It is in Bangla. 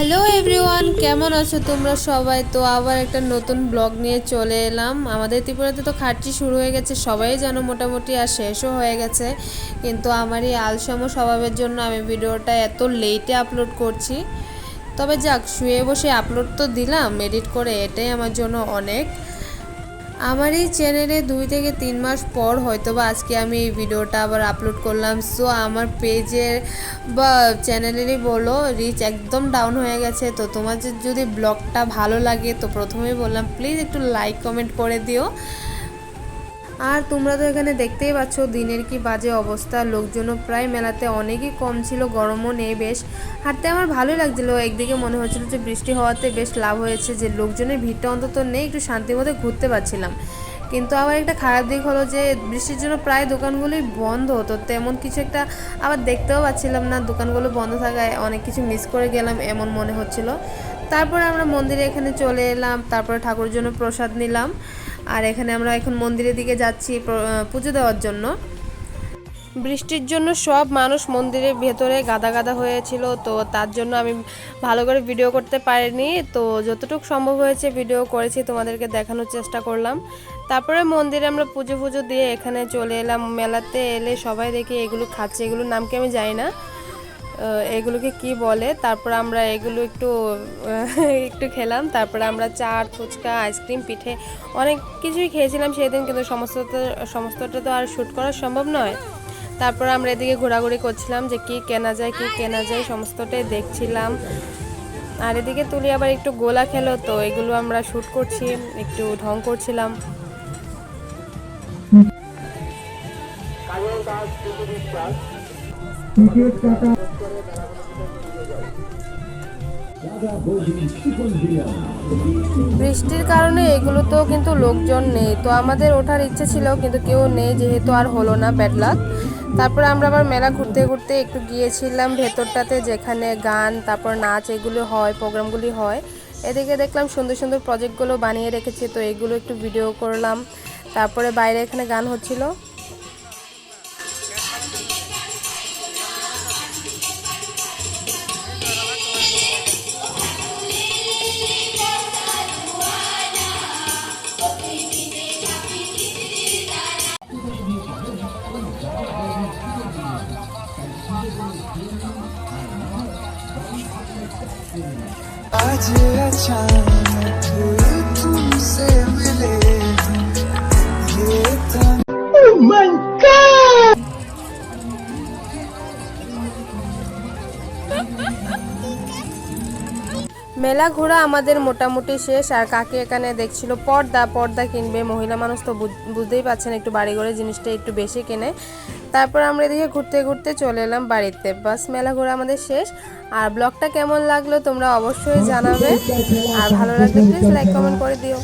হ্যালো এভরিওয়ান, কেমন আছো তোমরা সবাই? তো আবার একটা নতুন ব্লগ নিয়ে চলে এলাম। আমাদের ত্রিপুরাতে তো খাটছি শুরু হয়ে গেছে, সবাই জানো মোটামুটি, আর শেষও হয়ে গেছে। কিন্তু আমার এই আলসামো স্বভাবের জন্য আমি ভিডিওটা এত লেটে আপলোড করছি। তবে যাক, শুয়ে বসে আপলোড তো দিলাম এডিট করে, এটাই আমার জন্য অনেক। আমার এই চ্যানেলে 2 থেকে 3 মাস পর হয়তোবা আজকে আমি এই ভিডিওটা আবার আপলোড করলাম। সো আমার পেজের বা চ্যানেলেরই বলো, রিচ একদম ডাউন হয়ে গেছে। তো তোমাদের যদি ব্লগটা ভালো লাগে তো প্রথমেই বললাম, প্লিজ একটু লাইক কমেন্ট করে দিও। আর তোমরা তো এখানে দেখতেই পাচ্ছ দিনের কি বাজে অবস্থা, লোকজনও প্রায় মেলাতে অনেকই কম ছিল, গরমও নেই বেশ। হাঁটতে আমার ভালোই লাগছিলো, একদিকে মনে হচ্ছিল যে বৃষ্টি হওয়াতে বেশ লাভ হয়েছে, যে লোকজনের ভিড়টা অন্তত নেই, একটু শান্তির মধ্যে ঘুরতে পারছিলাম। কিন্তু আবার একটা খারাপ দিক হলো যে বৃষ্টির জন্য প্রায় দোকানগুলোই বন্ধ, তো তেমন কিছু একটা আবার দেখতেও পাচ্ছিলাম না। দোকানগুলো বন্ধ থাকায় অনেক কিছু মিস করে গেলাম এমন মনে হচ্ছিল। তারপরে আমরা মন্দিরে এখানে চলে এলাম, তারপরে ঠাকুরের জন্য প্রসাদ নিলাম। আর এখানে আমরা এখন মন্দিরের দিকে যাচ্ছি পুজো দেওয়ার জন্য। বৃষ্টির জন্য সব মানুষ মন্দিরের ভেতরে গাদা গাদা হয়েছিল, তো তার জন্য আমি ভালো করে ভিডিও করতে পারিনি। তো যতটুকু সম্ভব হয়েছে ভিডিও করেছি, তোমাদেরকে দেখানোর চেষ্টা করলাম। তারপরে মন্দিরে আমরা পুজো দিয়ে এখানে চলে এলাম। মেলাতে এলে সবাই দেখি এগুলো খাচ্ছে, এগুলোর নাম কি আমি জানি না, এগুলোকে কি বলে। তারপর আমরা এগুলো একটু একটু খেলাম। তারপরে আমরা চাট, ফুচকা, আইসক্রিম, পিঠে অনেক কিছুই খেয়েছিলাম সেদিন, কিন্তু সমস্তটা তো আর শ্যুট করা সম্ভব নয়। তারপর আমরা এদিকে ঘোরাঘুরি করছিলাম যে কি কেনা যায় সমস্তটাই দেখছিলাম। আর এদিকে তুলি আবার একটু গোলা খেলো, তো এগুলো আমরা শ্যুট করছি, একটু ঢং করছিলাম। বৃষ্টির কারণে এগুলোতেও কিন্তু লোকজন নেই, তো আমাদের ওঠার ইচ্ছে ছিল কিন্তু কেউ নেই, যেহেতু আর হলো না, ব্যাড লাক। তারপর আমরা আবার মেলা ঘুরতে ঘুরতে একটু গিয়েছিলাম ভেতরটাতে, যেখানে গান তারপর নাচ এগুলো হয়, প্রোগ্রামগুলি হয়। এদিকে দেখলাম সুন্দর সুন্দর প্রজেক্টগুলো বানিয়ে রেখেছে, তো এগুলো একটু ভিডিও করলাম। তারপরে বাইরে এখানে গান হচ্ছিল। आज अचानक तुमसे मिले ये तन। Oh my God! মেলা ঘোরা আমাদের মোটামুটি শেষ। আর কাকে এখানে দেখছিল পর্দা কিনবে, মহিলা মানুষ তো বুঝতেই পারছেন, একটু বাড়ি ঘরে জিনিসটা একটু বেশি কেনে। তারপর আমরা এদিকে ঘুরতে ঘুরতে চলে এলাম বাড়িতে। বাস মেলা ঘোরা আমাদের শেষ। আর ব্লগটা কেমন লাগলো তোমরা অবশ্যই জানাবে, আর ভালো লাগলে প্লিজ লাইক কমেন্ট করে দিও।